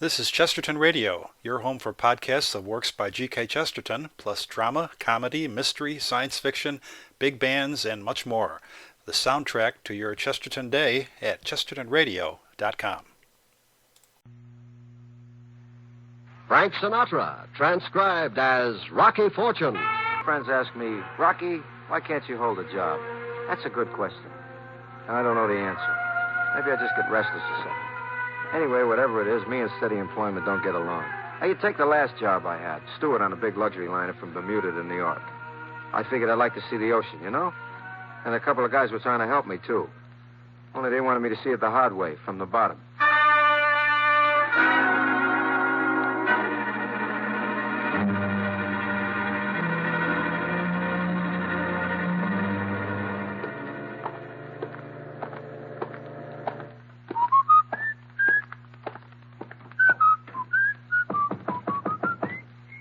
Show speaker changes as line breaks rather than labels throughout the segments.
This is Chesterton Radio, your home for podcasts of works by G.K. Chesterton, plus drama, comedy, mystery, science fiction, big bands, and much more. The soundtrack to your Chesterton day at chestertonradio.com.
Frank Sinatra, transcribed as Rocky Fortune.
Friends ask me, Rocky, why can't you hold a job? That's a good question. And I don't know the answer. Maybe I just get restless or something. Anyway, whatever it is, me and steady employment don't get along. Now, you take the last job I had, steward on a big luxury liner from Bermuda to New York. I figured I'd like to see the ocean, you know? And a couple of guys were trying to help me, too. Only they wanted me to see it the hard way, from the bottom.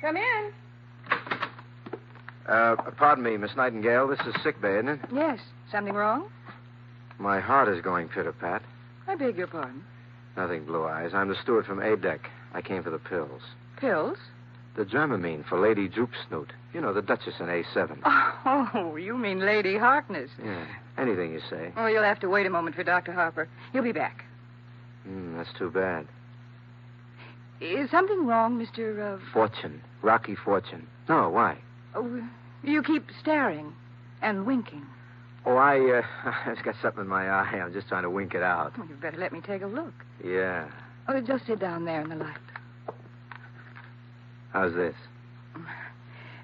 Come in.
Pardon me, Miss Nightingale. This is sick bay, isn't it?
Yes. Something wrong?
My heart is going pitter-pat.
I beg your pardon.
Nothing, Blue Eyes. I'm the steward from A-Deck. I came for the pills.
Pills?
The Dramamine for Lady Droopsnoot. You know, the Duchess in A7.
Oh, you mean Lady Harkness.
Yeah, anything you say.
Oh, you'll have to wait a moment for Dr. Harper. He'll be back.
That's too bad.
Is something wrong, Mr.
Fortune. Rocky Fortune. No, why?
Oh, you keep staring and winking.
Oh, I've got something in my eye. I'm just trying to wink it out.
Oh, you'd better let me take a look.
Yeah.
Oh, just sit down there in the light.
How's this?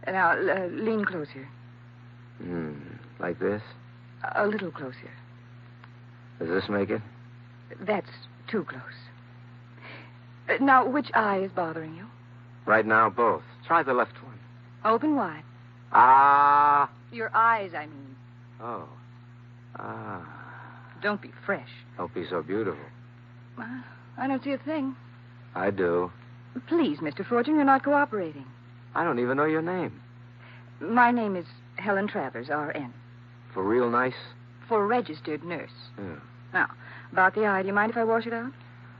Now, lean closer.
Like this?
A little closer.
Does this make it?
That's too close. Now, which eye is bothering you?
Right now, both. Try the left one.
Open wide.
Ah.
Your eyes, I mean.
Oh. Ah.
Don't be fresh.
Don't be so beautiful.
I don't see a thing.
I do.
Please, Mr. Fortune, you're not cooperating.
I don't even know your name.
My name is Helen Travers, R.N.
For real nice?
For registered nurse.
Yeah.
Now, about the eye, do you mind if I wash it out?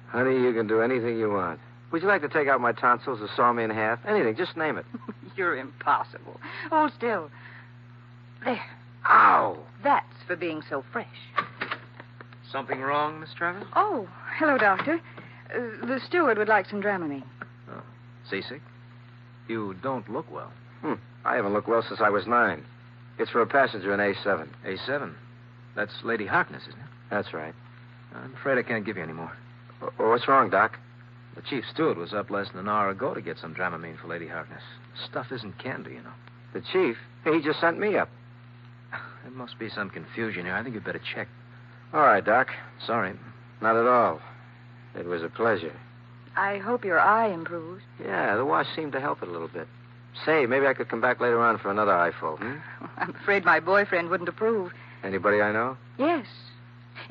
Honey, you can do anything you want. Would you like to take out my tonsils or saw me in half? Anything, just name it.
You're impossible. Hold still. There.
Ow!
That's for being so fresh.
Something wrong, Miss Travers?
Oh, hello, Doctor. The steward would like some Dramamine.
Oh, seasick? You don't look well.
I haven't looked well since I was 9. It's for a passenger in A7.
A7? That's Lady Harkness, isn't it?
That's right.
I'm afraid I can't give you any more.
What's wrong, Doc?
The chief steward was up less than an hour ago to get some Dramamine for Lady Harkness. Stuff isn't candy, you know.
The chief? He just sent me up.
There must be some confusion here. I think you'd better check.
All right, Doc.
Sorry.
Not at all. It was a pleasure.
I hope your eye improves.
Yeah, the wash seemed to help it a little bit. Say, maybe I could come back later on for another eyeful,
I'm afraid my boyfriend wouldn't approve.
Anybody I know?
Yes.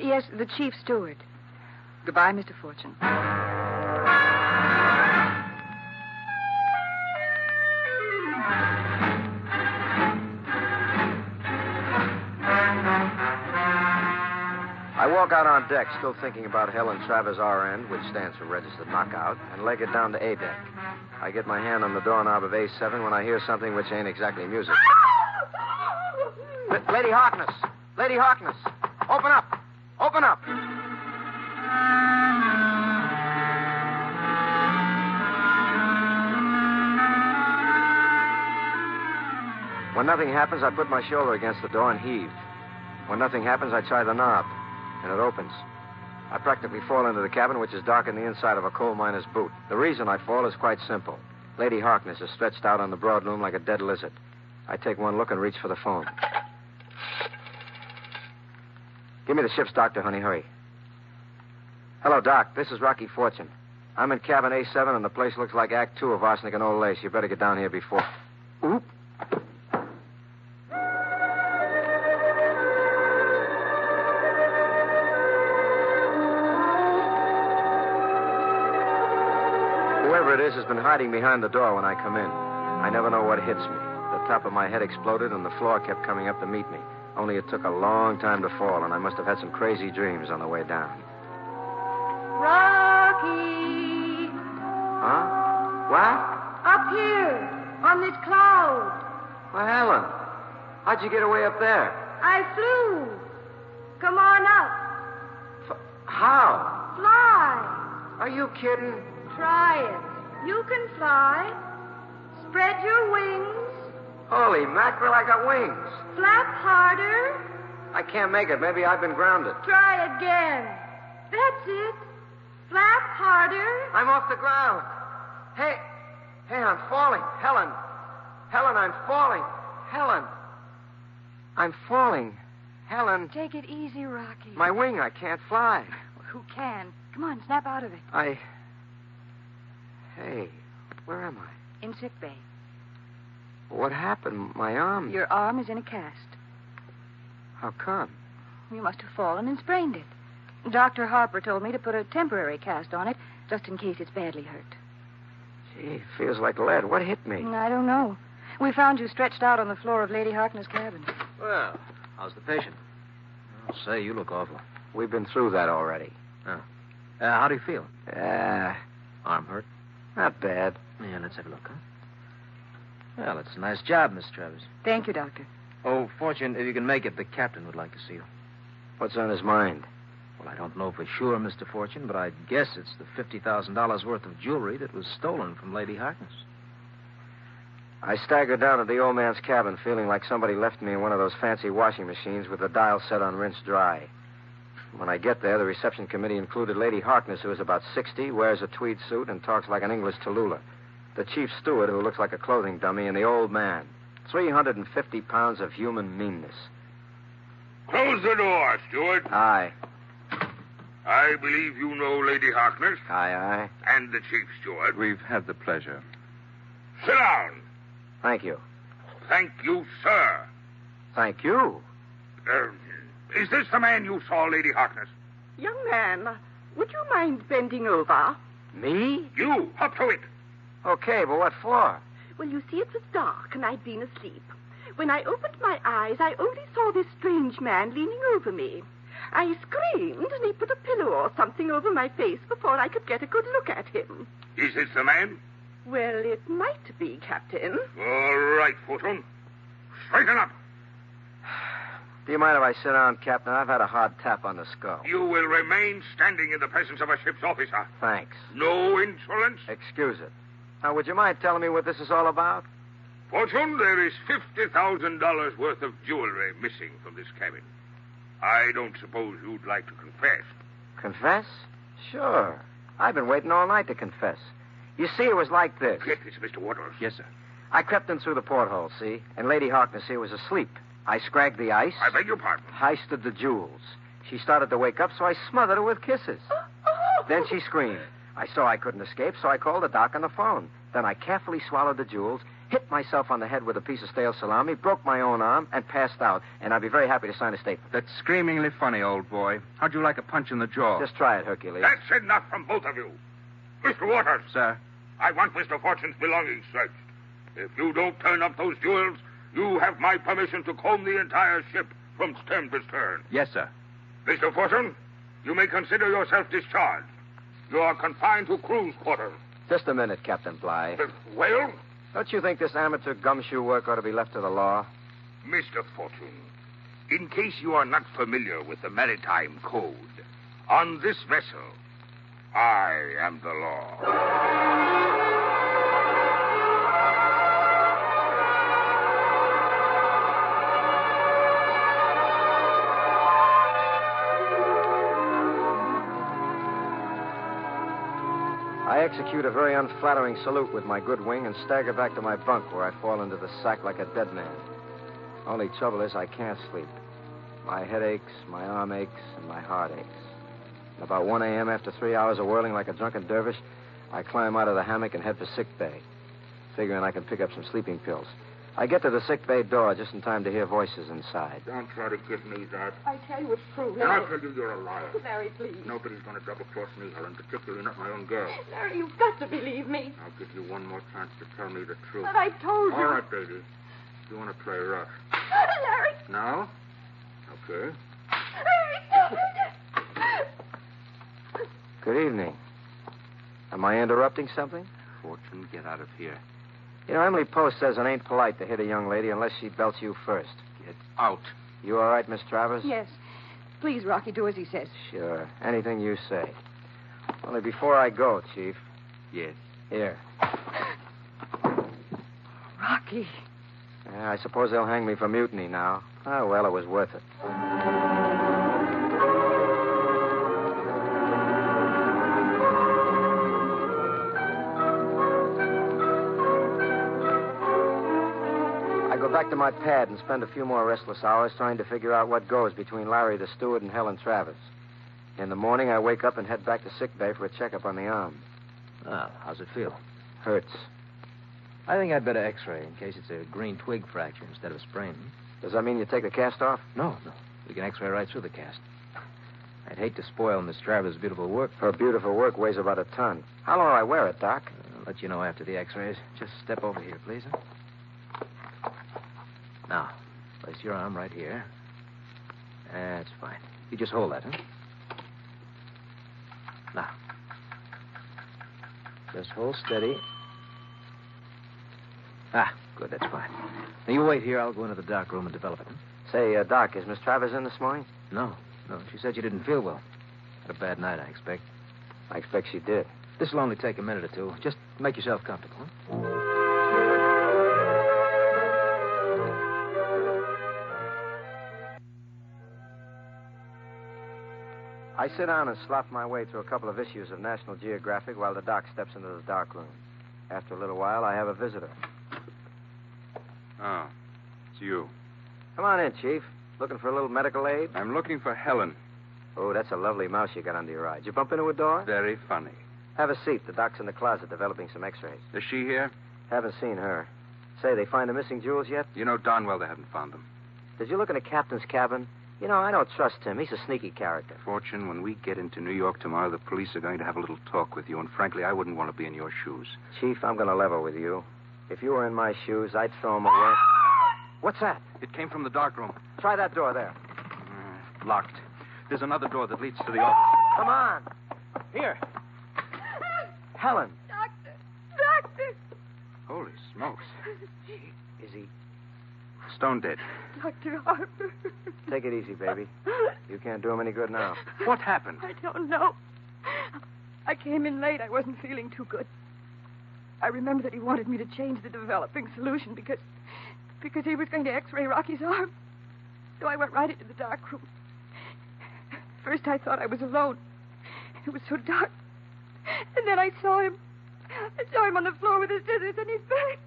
Yes, the chief steward. Goodbye, Mr. Fortune.
I walk out on deck, still thinking about Helen Travers RN, which stands for Registered Knockout, and leg it down to A-Deck. I get my hand on the doorknob of A7 when I hear something which ain't exactly music. Lady Harkness! Lady Harkness! Open up! Open up! When nothing happens, I put my shoulder against the door and heave. When nothing happens, I try the knob, and it opens. I practically fall into the cabin, which is dark in the inside of a coal miner's boot. The reason I fall is quite simple. Lady Harkness is stretched out on the broad loom like a dead lizard. I take one look and reach for the phone. Give me the ship's doctor, honey. Hurry. Hello, Doc. This is Rocky Fortune. I'm in cabin A7, and the place looks like Act 2 of Arsenic and Old Lace. You better get down here before... Oop. Whoever it is has been hiding behind the door when I come in. I never know what hits me. The top of my head exploded, and the floor kept coming up to meet me. Only it took a long time to fall, and I must have had some crazy dreams on the way down.
Rocky!
Huh? What?
Up here, on this cloud.
Well, Helen, how'd you get away up there?
I flew. Come on up.
How?
Fly.
Are you kidding?
Try it. You can fly. Spread your wings.
Holy mackerel, I got wings.
Flap harder.
I can't make it. Maybe I've been grounded.
Try again. That's it. Flap harder.
I'm off the ground. Hey, I'm falling. Helen, I'm falling. Helen, I'm falling. Helen,
Take it easy, Rocky.
my wing, I can't fly.
Who can? Come on, snap out of it.
Hey, where am I?
In sick bay.
What happened? My arm?
Your arm is in a cast.
How come?
You must have fallen and sprained it. Dr. Harper told me to put a temporary cast on it, just in case it's badly hurt.
Gee, feels like lead. What hit me?
I don't know. We found you stretched out on the floor of Lady Harkness' cabin.
Well, how's the patient? I'll say, you look awful.
We've been through that already.
How do you feel?
Arm
hurt?
Not bad.
Yeah, let's have a look, huh? Well, it's a nice job, Miss Travers.
Thank you, Doctor.
Oh, Fortune, if you can make it, the captain would like to see you.
What's on his mind?
Well, I don't know for sure, Mr. Fortune, but I'd guess it's the $50,000 worth of jewelry that was stolen from Lady Harkness.
I staggered down to the old man's cabin, feeling like somebody left me in one of those fancy washing machines with the dial set on rinse dry. When I get there, the reception committee included Lady Harkness, who is about 60, wears a tweed suit, and talks like an English Tallulah. The chief steward, who looks like a clothing dummy, and the old man. 350 pounds of human meanness.
Close the door, steward.
Aye.
I believe you know Lady Harkness
Aye.
and the chief steward.
We've had the pleasure.
Sit down.
Thank you.
Thank you, sir.
Thank you.
Is this the man you saw, Lady Harkness?
Young man, would you mind bending over?
Me?
You, up to it.
Okay, but what for?
Well, you see, it was dark and I'd been asleep. When I opened my eyes, I only saw this strange man leaning over me. I screamed and he put a pillow or something over my face before I could get a good look at him.
Is this the man?
Well, it might be, Captain.
All right, Fortune. Straighten up.
Do you mind if I sit down, Captain? I've had a hard tap on the skull.
You will remain standing in the presence of a ship's officer.
Thanks.
No insolence.
Excuse it. Now, would you mind telling me what this is all about?
Fortune, there is $50,000 worth of jewelry missing from this cabin. I don't suppose you'd like to confess.
Confess? Sure. I've been waiting all night to confess. You see, it was like this.
Get this, Mr. Waters.
Yes, sir.
I crept in through the porthole, see? And Lady Harkness here was asleep. I scragged the ice.
I beg your pardon.
Heisted the jewels. She started to wake up, so I smothered her with kisses. Then she screamed. I saw I couldn't escape, so I called the doc on the phone. Then I carefully swallowed the jewels, hit myself on the head with a piece of stale salami, broke my own arm, and passed out. And I'd be very happy to sign a statement.
That's screamingly funny, old boy. How'd you like a punch in the jaw?
Just try it, Hercules.
That's enough from both of you. Mr. Waters.
Sir?
I want Mr. Fortune's belongings searched. If you don't turn up those jewels, you have my permission to comb the entire ship from stem to stern.
Yes, sir.
Mr. Fortune, you may consider yourself discharged. You are confined to crew's quarters.
Just a minute, Captain Bly.
Well?
Don't you think this amateur gumshoe work ought to be left to the law?
Mr. Fortune, in case you are not familiar with the maritime code, on this vessel, I am the law.
I execute a very unflattering salute with my good wing and stagger back to my bunk where I fall into the sack like a dead man. Only trouble is I can't sleep. My head aches, my arm aches, and my heart aches. And about 1 a.m., after 3 hours of whirling like a drunken dervish, I climb out of the hammock and head for sick bay, figuring I can pick up some sleeping pills. I get to the sick bay door just in time to hear voices inside.
Don't try to give me that.
I tell you it's true,
And I
Larry.
tell you you're a liar.
Larry, please.
Nobody's going to double-cross me, Helen, particularly not my own girl.
Larry, you've got to believe me.
I'll give you one more chance to tell me the truth.
But I told you.
All right, baby. You want to play rough.
Larry.
Now? Okay.
Good evening. Am I interrupting something?
Fortune, get out of here.
You know, Emily Post says it ain't polite to hit a young lady unless she belts you first.
Get out.
You all right, Miss Travers?
Yes. Please, Rocky, do as he says.
Sure. Anything you say. Only before I go, Chief.
Yes.
Here.
Rocky.
I suppose they'll hang me for mutiny now. Oh, well, it was worth it. I go back to my pad and spend a few more restless hours trying to figure out what goes between Larry the steward and Helen Travers. In the morning, I wake up and head back to sickbay for a checkup on the arm.
Well, how's it feel?
Hurts.
I think I'd better x-ray in case it's a green twig fracture instead of a sprain.
Does that mean you take the cast off?
No. We can x-ray right through the cast. I'd hate to spoil Miss Travers' beautiful work.
Her beautiful work weighs about a ton. How long do I wear it, Doc?
I'll let you know after the x-rays. Just step over here, please. Huh? Now, place your arm right here. That's fine. You just hold that, huh? Now. Just hold steady. Ah, good, that's fine. Now, you wait here. I'll go into the dark room and develop it. Huh?
Say, Doc, is Miss Travers in this morning?
No. She said you didn't feel well. Had a bad night, I expect.
I expect she did.
This will only take a minute or two. Just make yourself comfortable, huh?
I sit down and slop my way through a couple of issues of National Geographic while the doc steps into the dark room. After a little while, I have a visitor.
Oh, it's you.
Come on in, Chief. Looking for a little medical aid?
I'm looking for Helen.
Oh, that's a lovely mouse you got under your eye. Did you bump into a door?
Very funny.
Have a seat. The doc's in the closet developing some x-rays.
Is she here?
Haven't seen her. Say, they find the missing jewels yet?
You know darn well they haven't found them.
Did you look in the captain's cabin? You know, I don't trust him. He's a sneaky character.
Fortune, when we get into New York tomorrow, the police are going to have a little talk with you, and frankly, I wouldn't want to be in your shoes.
Chief, I'm going to level with you. If you were in my shoes, I'd throw them away. What's that?
It came from the dark room.
Try that door there.
Locked. There's another door that leads to the office.
Come on. Here. Helen.
Doctor!
Holy smokes.
Is he...
Stone dead.
Dr. Harper.
Take it easy, baby. You can't do him any good now.
What happened?
I don't know. I came in late. I wasn't feeling too good. I remember that he wanted me to change the developing solution because he was going to x-ray Rocky's arm. So I went right into the dark room. First, I thought I was alone. It was so dark. And then I saw him. I saw him on the floor with his scissors in his back.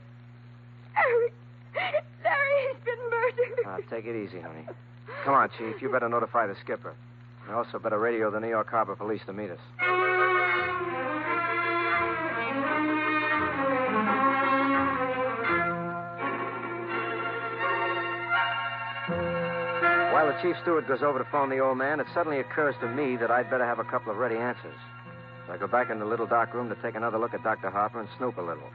Larry, he's been murdered.
Take it easy, honey. Come on, Chief. You better notify the skipper. You also better radio the New York Harbor Police to meet us. While the chief steward goes over to phone the old man, it suddenly occurs to me that I'd better have a couple of ready answers. So I go back in the little dark room to take another look at Dr. Harper and snoop a little.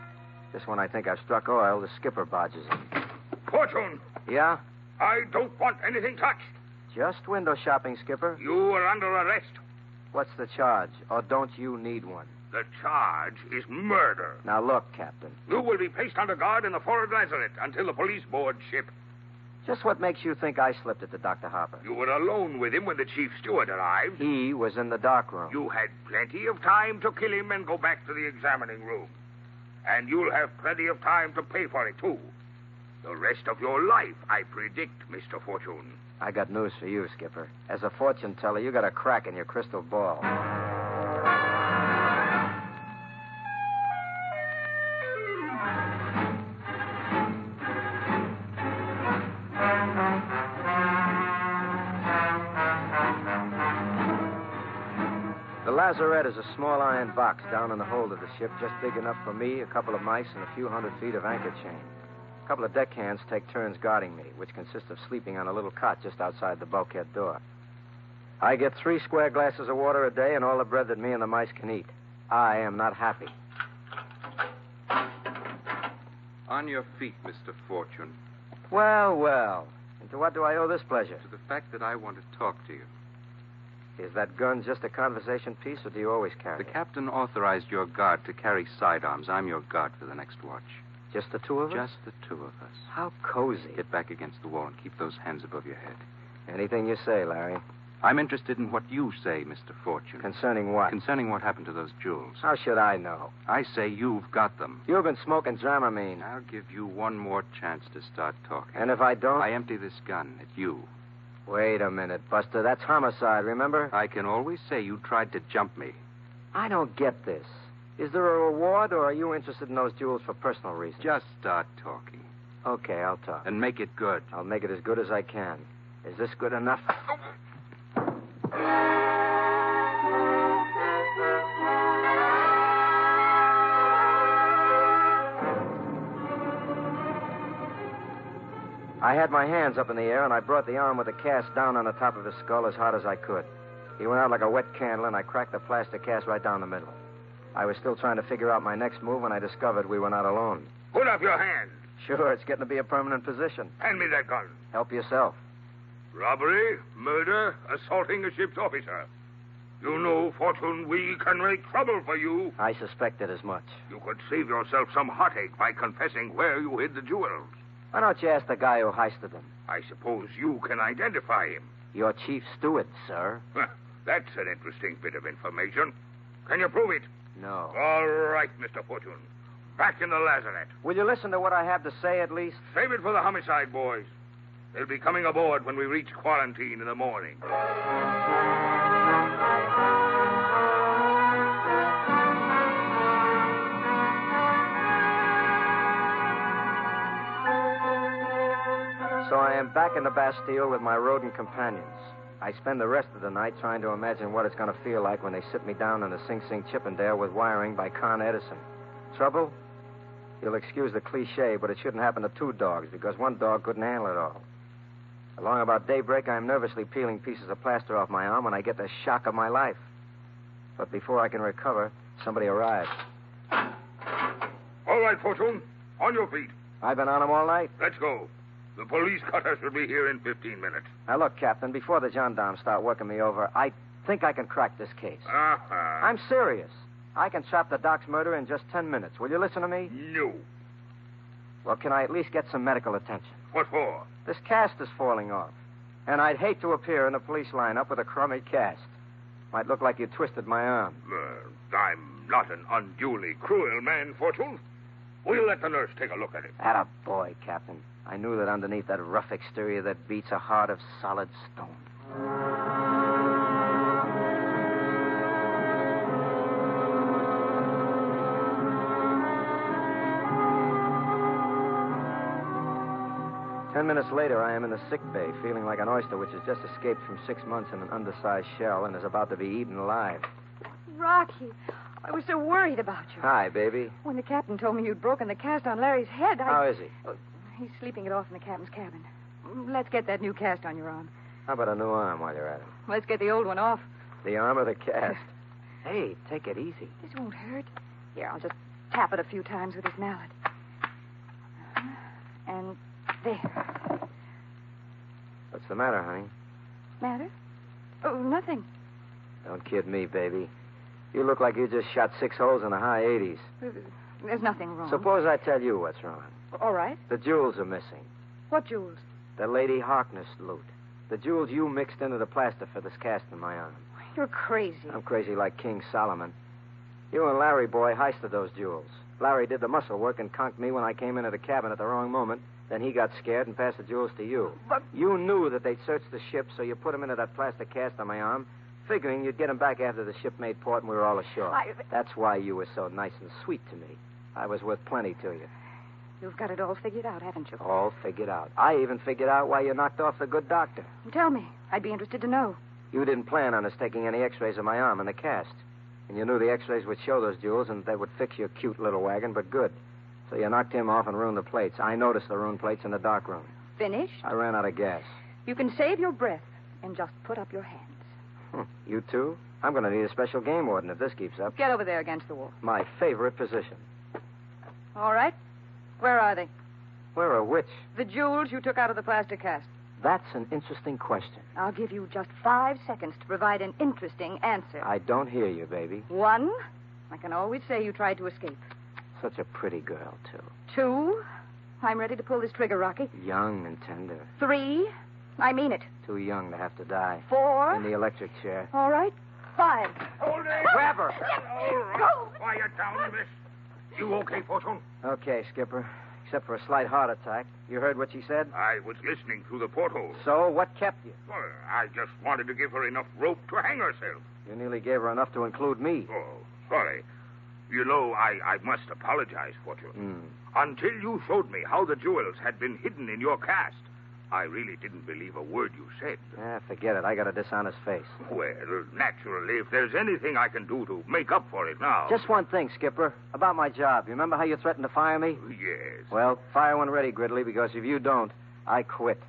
Just when I think I've struck oil, the skipper barges in.
Fortune,
Yeah?
I don't want anything touched.
Just window shopping, Skipper.
You are under arrest.
What's the charge? Or don't you need one?
The charge is murder.
Now, look, Captain.
You will be placed under guard in the forward lazarette until the police board ship.
Just what makes you think I slipped it to Dr. Harper?
You were alone with him when the chief steward arrived.
He was in the dark room.
You had plenty of time to kill him and go back to the examining room. And you'll have plenty of time to pay for it, too. The rest of your life, I predict, Mr. Fortune.
I got news for you, Skipper. As a fortune teller, you got a crack in your crystal ball. The lazarette is a small iron box down in the hold of the ship, just big enough for me, a couple of mice, and a few 100 feet of anchor chain. A couple of deckhands take turns guarding me, which consists of sleeping on a little cot just outside the bulkhead door. I get 3 square glasses of water a day and all the bread that me and the mice can eat. I am not happy.
On your feet, Mr. Fortune.
Well, well. And to what do I owe this pleasure?
To the fact that I want to talk to you.
Is that gun just a conversation piece, or do you always carry
The
it?
captain authorized your guard to carry sidearms. I'm your guard for the next watch.
Just the two of us?
Just the two of us.
How cozy.
Get back against the wall and keep those hands above your head.
Anything you say, Larry.
I'm interested in what you say, Mr. Fortune.
Concerning what?
Concerning what happened to those jewels.
How should I know?
I say you've got them.
You've been smoking Dramamine.
I'll give you one more chance to start talking.
And if I don't?
I empty this gun at you.
Wait a minute, Buster. That's homicide, remember?
I can always say you tried to jump me.
I don't get this. Is there a reward, or are you interested in those jewels for personal reasons?
Just start talking.
Okay, I'll talk.
And make it good.
I'll make it as good as I can. Is this good enough? I had my hands up in the air, and I brought the arm with the cast down on the top of his skull as hard as I could. He went out like a wet candle, and I cracked the plastic cast right down the middle. I was still trying to figure out my next move when I discovered we were not alone.
Put up your hand.
Sure, it's getting to be a permanent position.
Hand me that gun.
Help yourself.
Robbery, murder, assaulting a ship's officer. You know, Fortune, we can make trouble for you.
I suspected as much.
You could save yourself some heartache by confessing where you hid the jewels.
Why don't you ask the guy who heisted them?
I suppose you can identify him.
Your chief steward, sir.
That's an interesting bit of information. Can you prove it?
No.
All right, Mr. Fortune. Back in the lazarette.
Will you listen to what I have to say, at least?
Save it for the homicide boys. They'll be coming aboard when we reach quarantine in the morning. So I am back in the Bastille with my rodent companions. I spend the rest of the night trying to imagine what it's going to feel like when they sit me down in a Sing Sing Chippendale with wiring by Con Edison. Trouble? You'll excuse the cliche, but it shouldn't happen to two dogs because one dog couldn't handle it all. Along about daybreak, I'm nervously peeling pieces of plaster off my arm when I get the shock of my life. But before I can recover, somebody arrives. All right, Fortune. On your feet.
I've been on them all night.
Let's go. The police cutter should be here in 15 minutes.
Now, look, Captain, before the gendarmes start working me over, I think I can crack this case.
Uh-huh.
I'm serious. I can chop the doc's murder in just 10 minutes. Will you listen to me?
No.
Well, can I at least get some medical attention?
What for?
This cast is falling off. And I'd hate to appear in the police lineup with a crummy cast. Might look like you twisted my arm.
I'm not an unduly cruel man, Fortune. We'll let the nurse take a look at it.
Atta boy, Captain. I knew that underneath that rough exterior that beats a heart of solid stone. 10 minutes later, I am in the sick bay, feeling like an oyster which has just escaped from 6 months in an undersized shell and is about to be eaten alive.
Rocky, I was so worried about you.
Hi, baby.
When the captain told me you'd broken the cast on Larry's head,
How is he?
Oh, he's sleeping it off in the captain's cabin. Let's get that new cast on your arm.
How about a new arm while you're at it?
Let's get the old one off.
The arm or the cast? Hey, take it easy.
This won't hurt. Here, I'll just tap it a few times with this mallet. And there.
What's the matter, honey?
Matter? Oh, nothing.
Don't kid me, baby. You look like you just shot 6 holes in the high 80s.
There's nothing wrong.
Suppose I tell you what's wrong.
All right.
The jewels are missing.
What jewels?
The Lady Harkness loot. The jewels you mixed into the plaster for this cast in my arm.
You're crazy.
I'm crazy like King Solomon. You and Larry boy heisted those jewels. Larry did the muscle work and conked me when I came into the cabin at the wrong moment. Then he got scared and passed the jewels to you.
But
you knew that they'd searched the ship, so you put them into that plastic cast on my arm, figuring you'd get them back after the ship made port and we were all ashore. That's why you were so nice and sweet to me. I was worth plenty to you.
You've got it all figured out, haven't you?
All figured out. I even figured out why you knocked off the good doctor.
Tell me. I'd be interested to know.
You didn't plan on us taking any x-rays of my arm in the cast. And you knew the x-rays would show those jewels and they would fix your cute little wagon, but good. So you knocked him off and ruined the plates. I noticed the ruined plates in the dark room.
Finished?
I ran out of gas.
You can save your breath and just put up your hands.
You too? I'm going to need a special game warden if this keeps up.
Get over there against the wall.
My favorite position.
All right. Where are they?
Where are which?
The jewels you took out of the plastic cast.
That's an interesting question.
I'll give you just 5 seconds to provide an interesting answer.
I don't hear you, baby.
1, I can always say you tried to escape.
Such a pretty girl, too.
2, I'm ready to pull this trigger, Rocky.
Young and tender.
3, I mean it.
Too young to have to die.
4.
In the electric chair.
All right. 5.
Hold it!
Grab her!
All right.
Go.
Quiet down, miss. You okay, Fortune?
Okay, Skipper. Except for a slight heart attack. You heard what she said?
I was listening through the porthole.
So, what kept you?
Well, I just wanted to give her enough rope to hang herself.
You nearly gave her enough to include me.
Oh, sorry. You know, I must apologize, Fortune. Until you showed me how the jewels had been hidden in your cast, I really didn't believe a word you said.
Forget it. I got a dishonest face.
Well, naturally, if there's anything I can do to make up for it now...
Just one thing, Skipper. About my job. You remember how you threatened to fire me?
Yes.
Well, fire when ready, Gridley, because if you don't, I quit.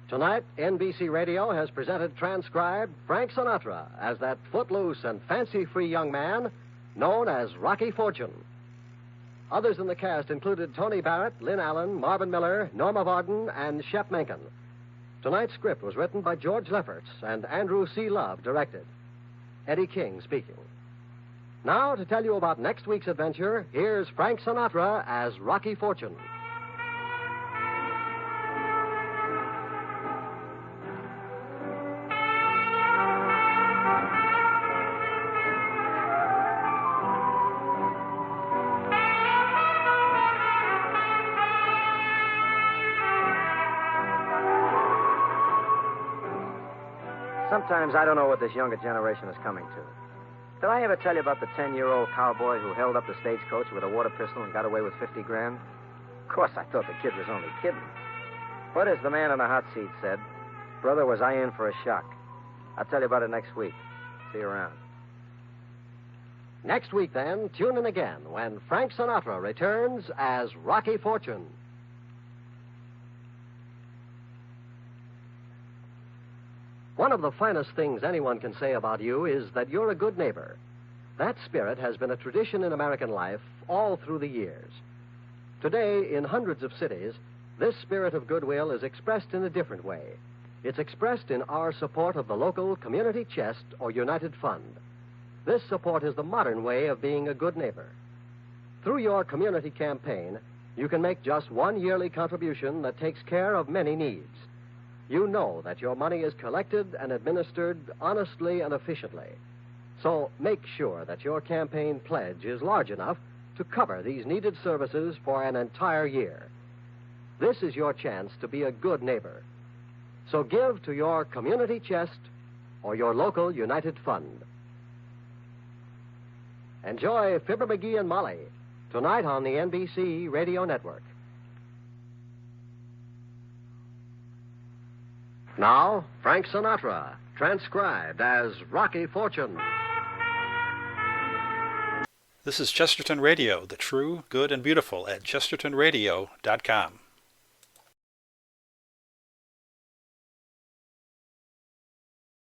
Tonight, NBC Radio has presented transcribed Frank Sinatra as that footloose and fancy-free young man known as Rocky Fortune. Others in the cast included Tony Barrett, Lynn Allen, Marvin Miller, Norma Varden, and Shep Menken. Tonight's script was written by George Lefferts and Andrew C. Love directed. Eddie King speaking. Now, to tell you about next week's adventure, here's Frank Sinatra as Rocky Fortune.
Sometimes I don't know what this younger generation is coming to. Did I ever tell you about the 10-year-old cowboy who held up the stagecoach with a water pistol and got away with 50 grand? Of course, I thought the kid was only kidding. But as the man in the hot seat said, brother, was I in for a shock. I'll tell you about it next week. See you around. Next week, then, tune in again when Frank Sinatra returns as Rocky Fortune. One of the finest things anyone can say about you is that you're a good neighbor. That spirit has been a tradition in American life all through the years. Today, in hundreds of cities, this spirit of goodwill is expressed in a different way. It's expressed in our support of the local community chest or United Fund. This support is the modern way of being a good neighbor. Through your community campaign, you can make just one yearly contribution that takes care of many needs. You know that your money is collected and administered honestly and efficiently. So make sure that your campaign pledge is large enough to cover these needed services for an entire year. This is your chance to be a good neighbor. So give to your community chest or your local United Fund. Enjoy Fibber McGee and Molly tonight on the NBC Radio Network. Now, Frank Sinatra, transcribed as Rocky Fortune.
This is Chesterton Radio, the true, good, and beautiful at chestertonradio.com.